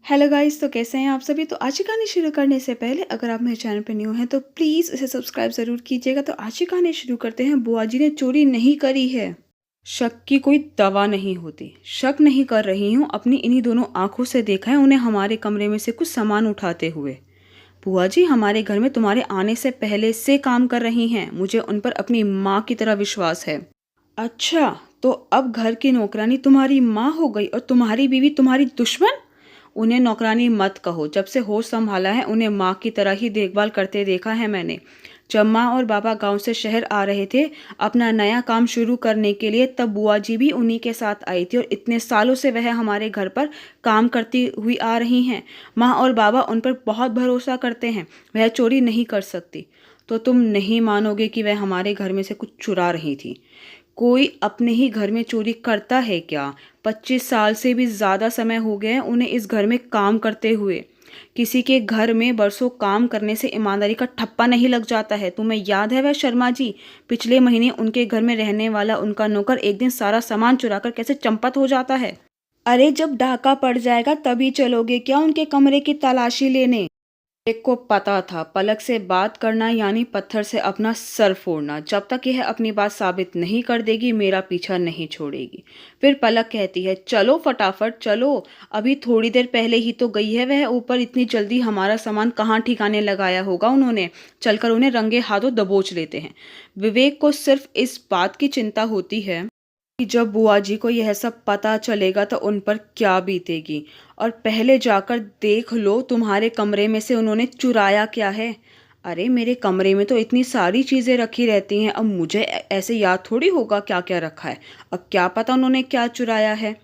Hello guys, तो कैसे हैं आप सभी। तो आज की कहानी शुरू करने से पहले अगर आप मेरे चैनल पर न्यू हैं तो प्लीज़ इसे सब्सक्राइब ज़रूर कीजिएगा। तो आज की कहानी शुरू करते हैं। बुआ जी ने चोरी नहीं करी है। शक की कोई दवा नहीं होती। शक नहीं कर रही हूँ, अपनी इन्हीं दोनों आंखों से देखा है उन्हें हमारे कमरे में से कुछ सामान उठाते हुए। बुआ जी हमारे घर में तुम्हारे आने से पहले से काम कर रही हैं। मुझे उन पर अपनी माँ की तरह विश्वास है। अच्छा, तो अब घर की नौकरानी तुम्हारी माँ हो गई और तुम्हारी बीवी तुम्हारी दुश्मन। उन्हें नौकरानी मत कहो। जब से होश संभाला है उन्हें माँ की तरह ही देखभाल करते देखा है मैंने। जब माँ और बाबा गांव से शहर आ रहे थे अपना नया काम शुरू करने के लिए, तब बुआ जी भी उन्हीं के साथ आई थी और इतने सालों से वह हमारे घर पर काम करती हुई आ रही हैं। माँ और बाबा उन पर बहुत भरोसा करते हैं। वह चोरी नहीं कर सकती। तो तुम नहीं मानोगे कि वह हमारे घर में से कुछ चुरा रही थी। कोई अपने ही घर में चोरी करता है क्या। 25 साल से भी ज़्यादा समय हो गए हैं उन्हें इस घर में काम करते हुए। किसी के घर में बरसों काम करने से ईमानदारी का ठप्पा नहीं लग जाता है। तुम्हें याद है वह शर्मा जी, पिछले महीने उनके घर में रहने वाला उनका नौकर एक दिन सारा सामान चुराकर कैसे चंपत हो जाता है। अरे जब डाका पड़ जाएगा तभी चलोगे क्या उनके कमरे की तलाशी लेने। एक को पता था पलक से बात करना यानी पत्थर से अपना सर फोड़ना। जब तक यह अपनी बात साबित नहीं कर देगी मेरा पीछा नहीं छोड़ेगी। फिर पलक कहती है चलो फटाफट चलो। अभी थोड़ी देर पहले ही तो गई है वह ऊपर। इतनी जल्दी हमारा सामान कहाँ ठिकाने लगाया होगा उन्होंने। चलकर उन्हें रंगे हाथों दबोच लेते हैं। विवेक को सिर्फ इस बात की चिंता होती है कि जब बुआ जी को यह सब पता चलेगा तो उन पर क्या बीतेगी। और पहले जाकर देख लो तुम्हारे कमरे में से उन्होंने चुराया क्या है। अरे मेरे कमरे में तो इतनी सारी चीज़ें रखी रहती हैं, अब मुझे ऐसे याद थोड़ी होगा क्या क्या रखा है। अब क्या पता उन्होंने क्या चुराया है।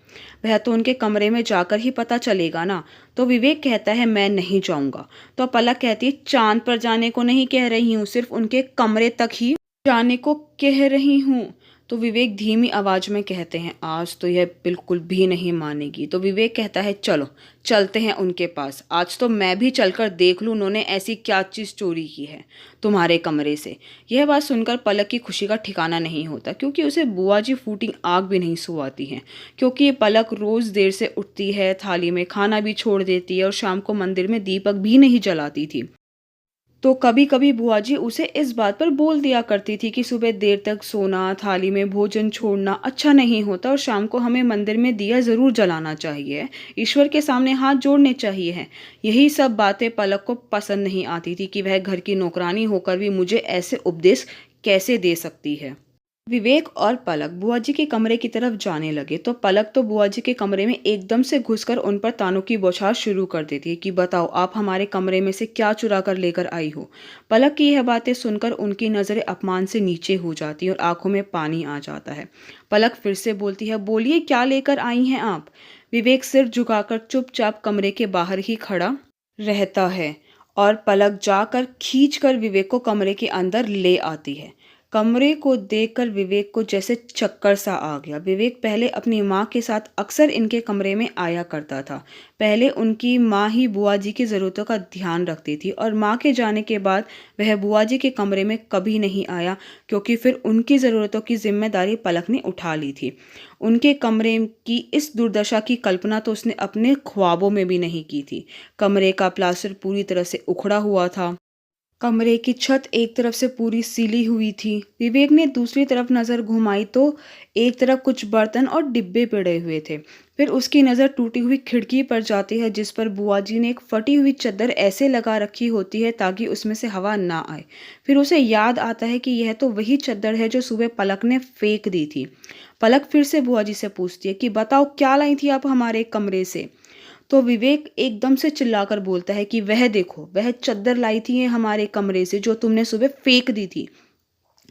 वह तो उनके कमरे में जाकर ही पता चलेगा ना। तो विवेक कहता है मैं नहीं जाऊंगा। तो पलक कहती है चांद पर जाने को नहीं कह रही हूँ, सिर्फ उनके कमरे तक ही जाने को कह रही हूँ। तो विवेक धीमी आवाज में कहते हैं आज तो यह बिल्कुल भी नहीं मानेगी। तो विवेक कहता है चलो चलते हैं उनके पास। आज तो मैं भी चलकर देख लूँ उन्होंने ऐसी क्या चीज़ चोरी की है तुम्हारे कमरे से। यह बात सुनकर पलक की खुशी का ठिकाना नहीं होता, क्योंकि उसे बुआ जी फूटी आग भी नहीं सुहाती हैं। क्योंकि पलक रोज़ देर से उठती है, थाली में खाना भी छोड़ देती है और शाम को मंदिर में दीपक भी नहीं जलाती थी। तो कभी कभी बुआ जी उसे इस बात पर बोल दिया करती थी कि सुबह देर तक सोना, थाली में भोजन छोड़ना अच्छा नहीं होता और शाम को हमें मंदिर में दिया ज़रूर जलाना चाहिए, ईश्वर के सामने हाथ जोड़ने चाहिए हैं। यही सब बातें पलक को पसंद नहीं आती थी कि वह घर की नौकरानी होकर भी मुझे ऐसे उपदेश कैसे दे सकती है। विवेक और पलक बुआ जी के कमरे की तरफ जाने लगे तो पलक तो बुआ जी के कमरे में एकदम से घुसकर उन पर तानों की बौछार शुरू कर देती है कि बताओ आप हमारे कमरे में से क्या चुरा कर लेकर आई हो। पलक की यह बातें सुनकर उनकी नज़रें अपमान से नीचे हो जाती हैं और आंखों में पानी आ जाता है। पलक फिर से बोलती है बोलिए क्या लेकर आई हैं आप। विवेक सिर झुकाकर चुपचाप कमरे के बाहर ही खड़ा रहता है और पलक जाकर खींचकर विवेक को कमरे के अंदर ले आती है। कमरे को देखकर विवेक को जैसे चक्कर सा आ गया। विवेक पहले अपनी माँ के साथ अक्सर इनके कमरे में आया करता था। पहले उनकी माँ ही बुआ जी की ज़रूरतों का ध्यान रखती थी और माँ के जाने के बाद वह बुआ जी के कमरे में कभी नहीं आया, क्योंकि फिर उनकी ज़रूरतों की जिम्मेदारी पलक ने उठा ली थी। उनके कमरे की इस दुर्दशा की कल्पना तो उसने अपने ख्वाबों में भी नहीं की थी। कमरे का प्लास्टर पूरी तरह से उखड़ा हुआ था। कमरे की छत एक तरफ से पूरी सीली हुई थी। विवेक ने दूसरी तरफ नज़र घुमाई तो एक तरफ कुछ बर्तन और डिब्बे पड़े हुए थे। फिर उसकी नज़र टूटी हुई खिड़की पर जाती है जिस पर बुआ जी ने एक फटी हुई चादर ऐसे लगा रखी होती है ताकि उसमें से हवा ना आए। फिर उसे याद आता है कि यह तो वही चादर है जो सुबह पलक ने फेंक दी थी। पलक फिर से बुआ जी से पूछती है कि बताओ क्या लाई थी आप हमारे कमरे से। तो विवेक एकदम से चिल्लाकर बोलता है कि वह देखो वह चद्दर लाई थी हमारे कमरे से जो तुमने सुबह फेंक दी थी।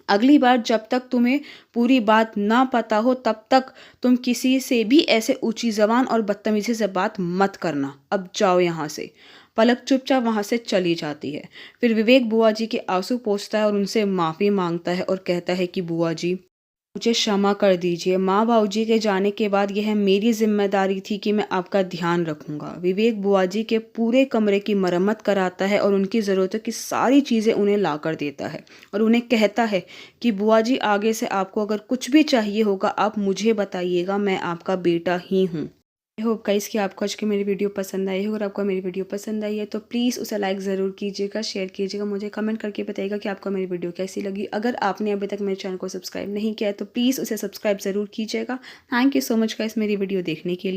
अगली बार जब तक तुम्हें पूरी बात ना पता हो तब तक तुम किसी से भी ऐसे ऊंची जबान और बदतमीजी से बात मत करना। अब जाओ यहाँ से। पलक चुपचाप वहां से चली जाती है। फिर विवेक बुआ जी के आंसू पोंछता है और उनसे माफ़ी मांगता है और कहता है कि बुआ जी मुझे क्षमा कर दीजिए। माँ बाबूजी के जाने के बाद यह मेरी जिम्मेदारी थी कि मैं आपका ध्यान रखूंगा। विवेक बुआ जी के पूरे कमरे की मरम्मत कराता है और उनकी ज़रूरतों की सारी चीज़ें उन्हें ला कर देता है और उन्हें कहता है कि बुआ जी आगे से आपको अगर कुछ भी चाहिए होगा आप मुझे बताइएगा, मैं आपका बेटा ही हूँ। आई होप गाइस कि आपको आज की मेरी वीडियो पसंद आई हो। अगर आपको मेरी वीडियो पसंद आई है तो प्लीज़ उसे लाइक ज़रूर कीजिएगा, शेयर कीजिएगा, मुझे कमेंट करके बताइएगा कि आपको मेरी वीडियो कैसी लगी। अगर आपने अभी तक मेरे चैनल को सब्सक्राइब नहीं किया है तो प्लीज़ उसे सब्सक्राइब ज़रूर कीजिएगा। Thank you so much guys मेरी वीडियो देखने के लिए।